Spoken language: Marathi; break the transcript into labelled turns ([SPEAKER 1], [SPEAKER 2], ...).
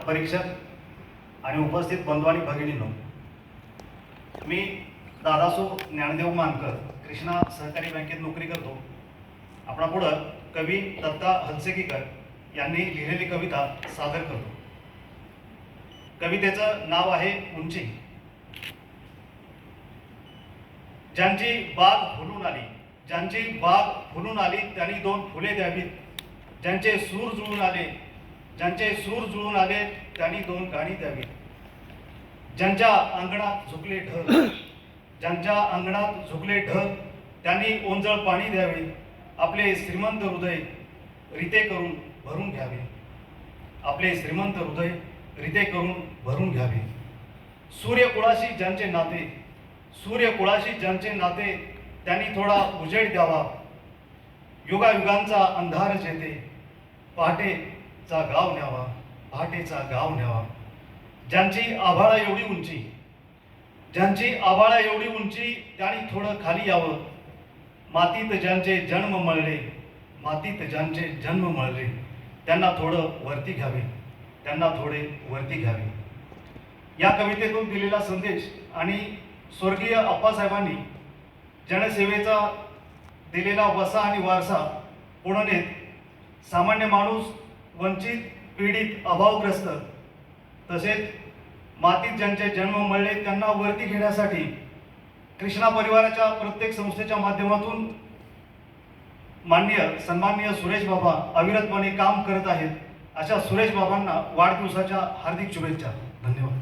[SPEAKER 1] परीक्षक आणि उपस्थित बंधू आणि भगिनींनो, मी दादासो ज्ञानदेव मानकर कृष्णा सहकारी बँकेत नोकरी करतो. आपणापुढं कवी दत्ता हलसेकीकर यांनी लिहिलेली कविता सादर करतो. कवितेचं नाव आहे उंची. ज्यांची बाग फुलून आली, ज्यांची बाग फुलून आली, त्यांनी दोन फुले द्यावीत. ज्यांचे सूर जुळून आले, ज्यांचे सूर जुळून आले, त्यांनी दोन गाणी द्यावीत. ज्यांच्या अंगणात झुकले ढग, ज्यांच्या अंगणात झुकले ढग, त्यांनी ओंजळ पाणी द्यावे. आपले श्रीमंत हृदय रिते करून भरून घ्यावे. आपले श्रीमंत हृदय रिते करून भरून घ्यावे. सूर्यकुळाशी ज्यांचे नाते, सूर्यकुळाशी ज्यांचे नाते, त्यांनी थोडा उजेड द्यावा. युगायुगांचा अंधार जेते, पहाटेचा गाव न्यावा, पहाटेचा गाव न्यावा. ज्यांची आभाळा एवढी उंची, ज्यांची आभाळा एवढी उंची, त्यांनी थोडं खाली यावं. मातीत ज्यांचे जन्म मळले, मातीत ज्यांचे जन्म मळले, त्यांना थोडं वरती घ्यावे, त्यांना थोडे वरती घ्यावे. या कवितेतून दिलेला संदेश आणि स्वर्गीय अप्पासाहेबांनी जनसेवेचा दिलेला वसा आणि वारसा पुढे नेत सामान्य माणूस, वंचित, पीडित, अभावग्रस्त तसेच मातीत ज्यांचे जन्म मळले त्यांना वरती घेण्यासाठी कृष्णा परिवाराच्या प्रत्येक संस्थेच्या माध्यमातून सन्माननीय सुरेश बाबा अविरतपणे काम करत आहेत. अशा सुरेश बाबांना वाढदिवसाच्या हार्दिक शुभेच्छा. धन्यवाद.